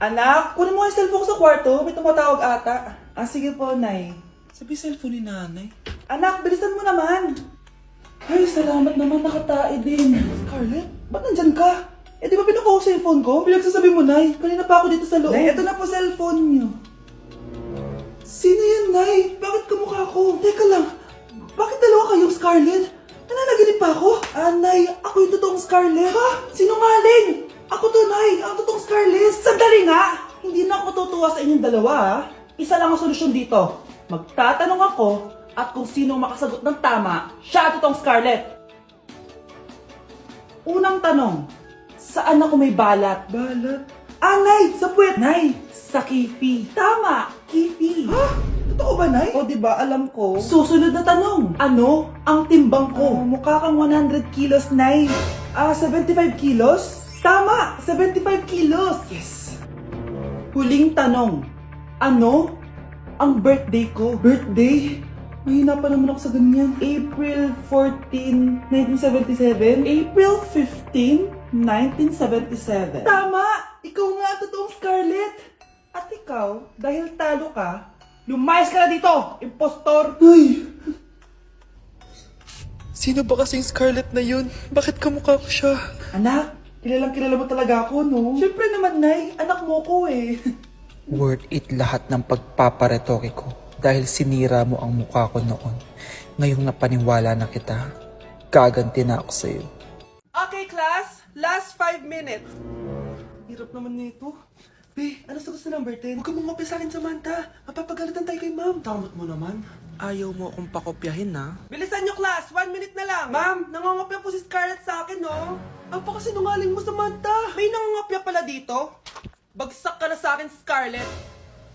Anak, kunin mo yung cellphone ko sa kwarto. May tumatawag ata. Ah, sige po, Nay. Sabi cellphone ni nanay. Anak, bilisan mo naman. Ay, salamat naman, nakatae din. Scarlett, ba't nandyan ka? Eh, di ba pinukuha ko sa phone ko? Pinagsasabi mo, Nay. Kanina pa ako dito sa loob. Nay, eto na po cellphone niyo. Sino yan, Nay? Bakit kamukha ko? Teka lang, bakit dalawa kayong Scarlett? Nananaginip pa ako? Ah, Nay, ako yung totoong Scarlett. Ha? Sinungaling! Ako to, Nay, ang totoong Scarlett. Sandali nga! Hindi na ako tutuwa sa inyong dalawa, ha? Isa lang ang solusyon dito. Magtatanong ako at kung sino makasagot ng tama, siya ang totoong Scarlett. Unang tanong, saan ako may balat? Balat? Ah, Nay! Sa puwet! Nay! Sa kifi. Tama! Kifi. Ha? Totoo ba, Nay? O, diba? Alam ko. Susunod na tanong. Ano ang timbang ko? Mukha kang 100 kilos, Nay. 75 kilos? Tama! 75 kilos! Yes! Huling tanong. Ano ang birthday ko? Birthday? Mahina pa naman ako sa ganyan. April 14, 1977? April 15, 1977. Tama! Ikaw nga ang totoong Scarlett! At ikaw, dahil talo ka, lumayas ka na dito! Impostor! Ay! Sino ba kasing Scarlett na yun? Bakit kamukha ko siya? Anak, kilalang kilala mo talaga ako, no? Siyempre naman, Nay. Anak mo ko eh. Worth it lahat ng pagpaparetoke ko dahil sinira mo ang mukha ko noon. Ngayong napaniwala na kita, gaganti na ako sa'yo. Okay, class. Last 5 minutes. Hirap naman nito. Be, ano sagot sa number 10? Huwag ka mong sa akin, Samantha. Mapapagalitan tayo kay ma'am. Tamot mo naman. Ayaw mo akong pakopyahin, ha? Bilisan nyo, class. 1 minute na lang. Ma'am, nangangopya po si Scarlett sa akin, no? Ang pakasinungaling mo, Samantha. May nangangopya pala dito. Bagsak ka na sa akin, Scarlett.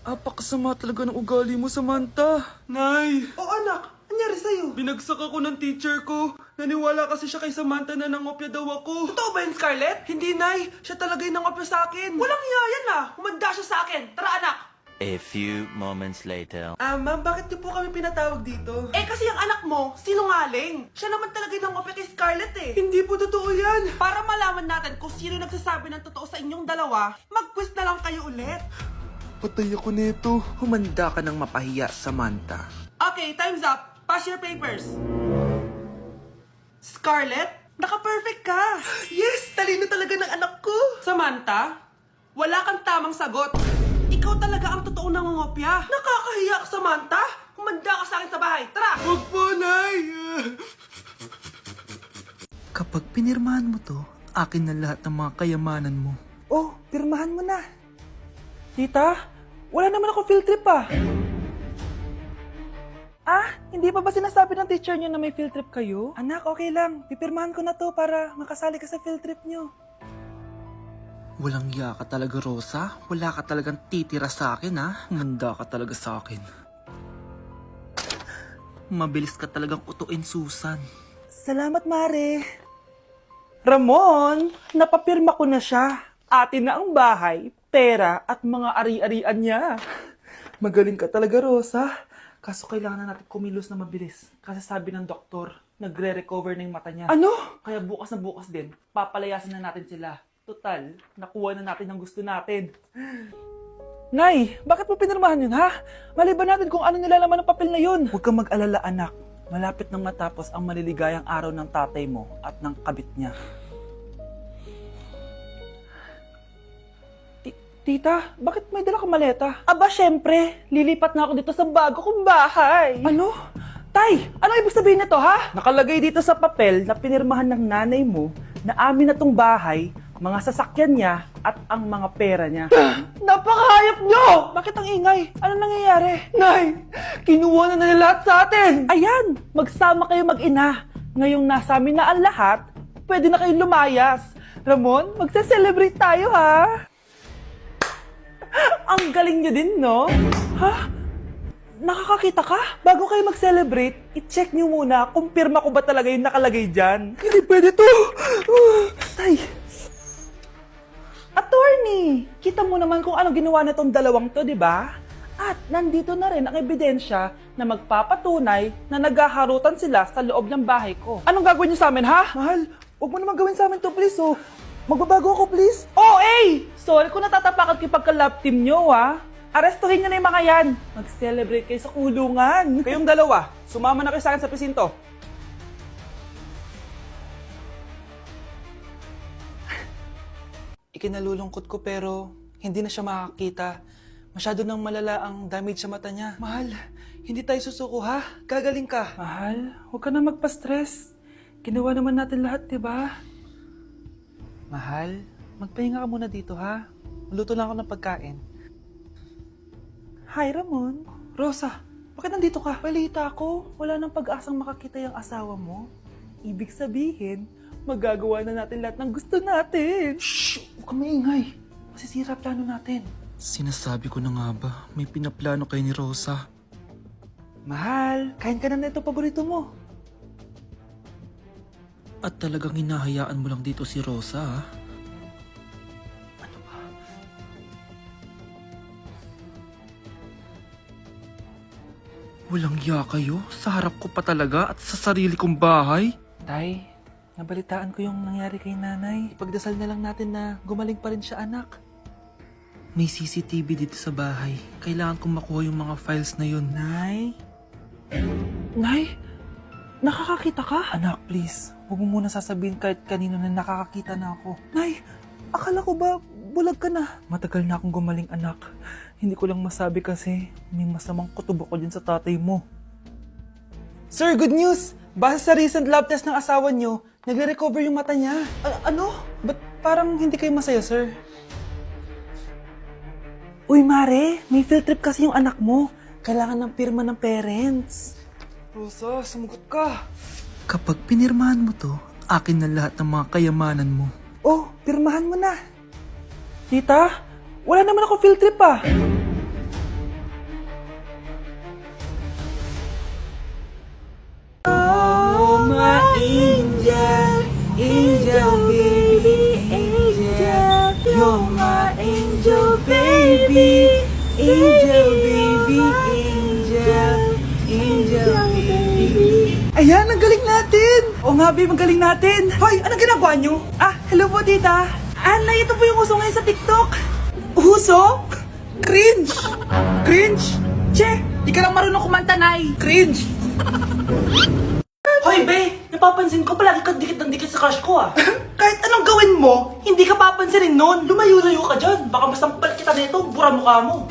Apakasama talaga ng ugali mo, Samantha. Nay! O anak, anyari sa'yo? Binagsak ako ng teacher ko. Naniwala kasi siya kay Samantha na nangopya daw ako. Totoo ba yun, Scarlett? Hindi, Nay. Siya talaga yung nangopya sa akin. Walang hiya yan ah. Humanda siya sa akin. Tara, anak. A few moments later. Ma'am, bakit niyo po kami pinatawag dito? Eh, kasi ang anak mo, sinungaling. Siya naman talaga yung opya kay Scarlett eh. Hindi po totoo yan. Para malaman natin kung sino nagsasabi ng totoo sa inyong dalawa, mag-quiz na lang kayo ulit. Patay ako nito. Humanda ka ng mapahiya, Samantha. Okay, time's up. Pass your papers. Scarlett, naka-perfect ka. Yes, talino talaga ng anak ko. Samantha, wala kang tamang sagot. Ikaw talaga ang totoong nangungopya. Nakakahiya ka, Samantha. Humanda ka sa akin sa bahay. Tara! Huwag po, Nay. Kapag pinirmahan mo to, akin na lahat ng mga kayamanan mo. Oh, pirmahan mo na. Tita, wala naman ako field trip ah. Ah, hindi pa ba sinasabi ng teacher niyo na may field trip kayo? Anak, okay lang. Pipirmahan ko na to para makasali ka sa field trip niyo. Walang iya ka talaga, Rosa. Wala ka talagang titira sa akin, ha? Humanda ka talaga sa akin. Mabilis ka talagang utuin, Susan. Salamat, Mare. Ramon, napapirma ko na siya. Atin na ang bahay, pera at mga ari-arian niya. Magaling ka talaga, Rosa. Kaso kailangan na natin kumilos na mabilis. Kasi sabi ng doktor, nagre-recover na yung mata niya. Ano? Kaya bukas na bukas din, papalayasin na natin sila. Total, nakuha na natin ang gusto natin. Nay, bakit mo pinirmahan yun, ha? Maliban natin kung ano nilalaman ng papel na yun. Huwag kang mag-alala, anak. Malapit nang matapos ang maliligayang araw ng tatay mo at ng kabit niya. Tita, bakit may dala kang maleta? Aba, syempre. Lilipat na ako dito sa bago kong bahay. Ano? Tay, ano ibig sabihin nito, ha? Nakalagay dito sa papel na pinirmahan ng nanay mo na amin na tong bahay, mga sasakyan niya at ang mga pera niya. Napakahayop nyo! Bakit ang ingay? Ano nangyayari? Nay, kinuha na nila lahat sa atin! Ayan, magsama kayo mag-ina. Ngayong nasa amin na ang lahat, pwede na kayong lumayas. Ramon, magse-celebrate tayo, ha? Ang galing nyo din, no? Ha? Nakakakita ka? Bago kayo mag-celebrate, i-check nyo muna kung pirma ko ba talaga yung nakalagay dyan. Hindi pwede to! Tay! Attorney! Kita mo naman kung ano ginawa na tong dalawang to, di ba? At nandito na rin ang ebidensya na magpapatunay na naghaharutan sila sa loob ng bahay ko. Anong gagawin niyo sa amin, ha? Mahal, huwag mo naman gawin sa amin to, please, oh. Magbabago ako, please. Oh, hey! Sorry kung natatapakan kayo pagka-love team nyo, ha? Arestuhin nyo na yung mga yan. Mag-celebrate kayo sa kulungan. Kayong dalawa, sumama na kayo sa akin sa presinto. Ikinalulungkot ko pero hindi na siya makakita. Masyado nang malala ang damage sa mata niya. Mahal, hindi tayo susuko ha? Gagaling ka. Mahal, huwag ka na magpa-stress. Ginawa naman natin lahat, di ba? Mahal, magpahinga ka muna dito ha? Maluto lang ako ng pagkain. Hi, Ramon. Rosa, bakit nandito ka? Balita ko, wala nang pag-asang makakita yung asawa mo. Ibig sabihin, magagawa na natin lahat ng gusto natin. Shh! Huwag kang maingay. Masisira plano natin. Sinasabi ko na nga ba, may pinaplano kay ni Rosa. Mahal, kain ka na nito paborito mo. At talagang hinahayaan mo lang dito si Rosa, ha? Walang iya kayo? Sa harap ko pa talaga at sa sarili kong bahay? Tay, nabalitaan ko yung nangyari kay nanay. Ipagdasal na lang natin na gumaling pa rin siya, anak. May CCTV dito sa bahay. Kailangan kong makuha yung mga files na yun. Nay? Nay? Nakakakita ka? Anak, please. Huwag mo muna sasabihin kahit kanino na nakakakita na ako. Nay, akala ko ba bulag ka na? Matagal na akong gumaling, anak. Hindi ko lang masabi kasi may masamang kutob ako dyan sa tatay mo. Sir, good news! Base sa recent lab test ng asawa niyo, nagre-recover yung mata niya. Ano? Ba't parang hindi kayo masaya, sir? Uy, Mare, may field trip kasi yung anak mo. Kailangan ng pirma ng parents. Rosa, sumagot ka. Kapag pinirmahan mo to, akin na lahat ng mga kayamanan mo. Oh, pirmahan mo na. Tita, wala naman ako field trip ah. Oh, my angel, angel baby, angel. You're my angel baby, angel baby, angel, angel baby. Ayan, ang galing natin! Oo nga, babe, ang galing natin! Hoy, anong ginagawa nyo? Ah, hello po, tita! Anay, ito po yung uso ngayon sa TikTok! Uso? Cringe! Cringe? Che, di ka lang marunong kumanta, Nay! Cringe! Hoy, be! Napapansin ko palagi kang dikit ng dikit sa crush ko, ah! Kahit anong gawin mo, hindi ka papansinin nun! Lumayo-layo ka dyan! Baka masampal kita nito, bura mukha mo!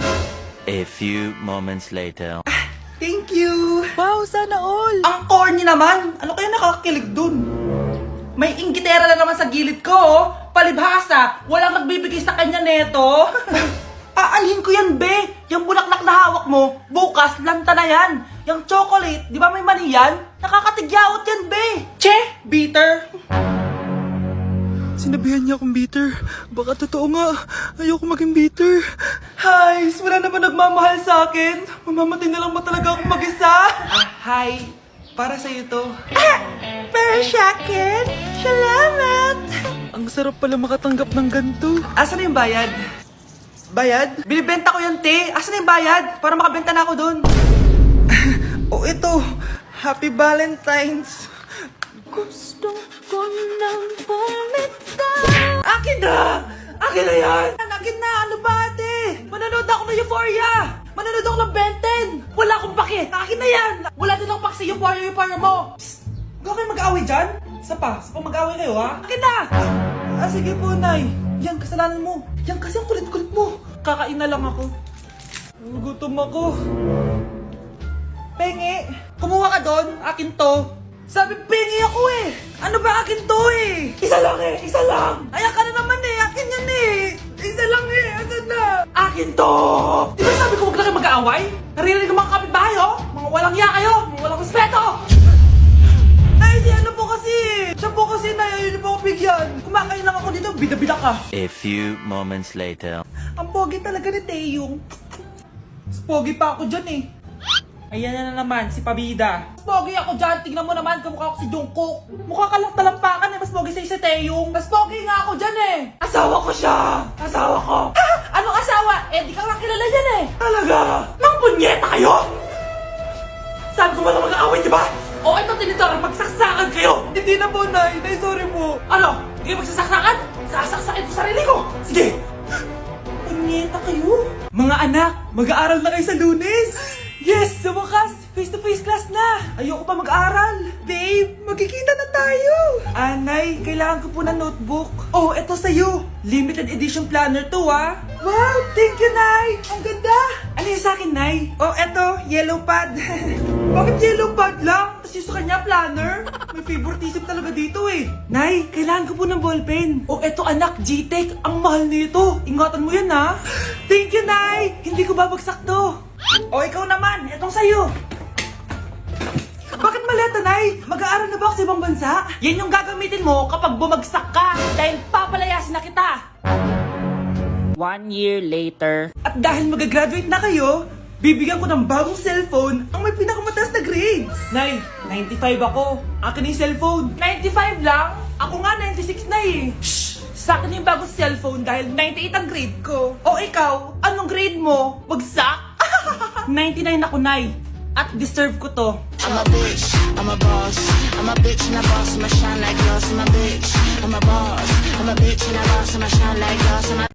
A few moments later. Thank you! Wow, sana all! Ang corny naman! Ano kaya nakakakilig dun? May inggitera na naman sa gilid ko, oh. Palibhasa, walang nagbibigay sa kanya neto. Aalhin ko yan, be. Yung bulaklak na hawak mo, bukas, lanta na yan. Yung chocolate, di ba may mani yan? Nakakatigyawat yan, be. Che, bitter. Sinabihan niya akong bitter. Baka totoo nga. Ayoko maging bitter. Hi, wala naman nagmamahal sa akin. Mamamatay na lang ba talaga akong mag-isa? Hi, para sa'yo to. Para sa akin? Salamat! Ang sarap pala makatanggap ng ganito. Asan na yung bayad? Bayad? Binibenta ko yung te. Asan na yung bayad? Para makabenta na ako dun. Oh, ito. Happy Valentine's. Gusto ko nang bumitaw. Akin na! Akin na yan! Akin na! Ano ba, ate? Manonood ako ng Euphoria! Manonood ako ng Ben 10! Wala akong pake! Akin na yan! Wala din akong pake sa Euphoria mo! Psst! Huwag kayo mag-away dyan? Isa pa mag-away kayo, ha? Akin na! Sige po, Nay. Yan, kasalanan mo. Yan kasi ang kulit-kulit mo. Kakain na lang ako. Gutom ako. Pengi! Kumuha ka doon! Akin to! Sabi, pengi ako eh! Ano ba akin to eh? Isa lang eh! Isa lang! Ayan ka na naman eh! Akin yan eh! Isa lang eh! Asan na? Akin to! Di ba sabi ko huwag lang kayo mag-aaway? Naririnig ang mga kapitbahay oh! Mga walang iya kayo! Mga walang respeto! Ay, si ano po kasi! Siya po kasi na yun po ako bigyan! Kumakain lang ako dito, bida-bida ka! A few moments later. Ang pogi talaga ni Taeyong. Mas pogi pa ako dyan eh. Ayan na naman, si Pabida. Mas pogi ako dyan, tignan mo naman, kamukha ko si Jungkook. Mukha ka lang talampakan eh, mas pogi sa'yo si Taeyong. Mas pogi nga ako dyan eh. Asawa ko siya! Asawa ko! Ha? Anong asawa? Eh, di ka lang kilala yan eh. Talaga? Nang punyeta kayo? Sabi ko ba na mag-aaway, di ba? O ito, tinitor, magsaksakan kayo! Hindi na po, Nay. Nay, sorry po. Ano? Hindi kayo magsasaksakan? Sasaksakin ko sarili ko! Sige! Punyeta kayo. Mga anak, mag-aaral na kayo sa Lunes! Yes! Sa wakas! Face-to-face class na! Ayoko pa mag-aral! Babe, magkikita na tayo! Anay, kailangan ko po ng notebook. Oh, eto sa'yo! Limited edition planner to, ah! Wow! Thank you, Nay! Ang ganda! Ano yung sa'kin, Nay? Oh, eto, yellow pad. Bakit yellow pad lang? Tapos yung sa kanya, planner? May favoritism talaga dito eh. Nay, kailangan ko po ng ballpen. Oh, eto anak, G-Tech. Ang mahal nito. Ingatan mo yan, ha? Thank you, Nay! Hindi ko babagsak to. O, ikaw naman. Etong sa'yo. Bakit maleta, Nay? Mag-aaral na ba ako sa ibang bansa? Yan yung gagamitin mo kapag bumagsak ka. Dahil papalayasin na kita. 1 year later. At dahil magagraduate na kayo, bibigyan ko ng bagong cellphone ang may pinakamataas na grades. Nay, 95 ako. Akin yung cellphone. 95 lang? Ako nga 96 na eh. Shh! Sa akin yung bagong cellphone dahil 98 ang grade ko. O ikaw, anong grade mo? Bagsak? 99 ako, Nay. At deserve ko to. I'm a bitch, I'm a boss. I'm a bitch and a boss, I'ma shine like glass. I'm a bitch, I'm a boss. I'm a bitch and a boss, I'ma shine like glass.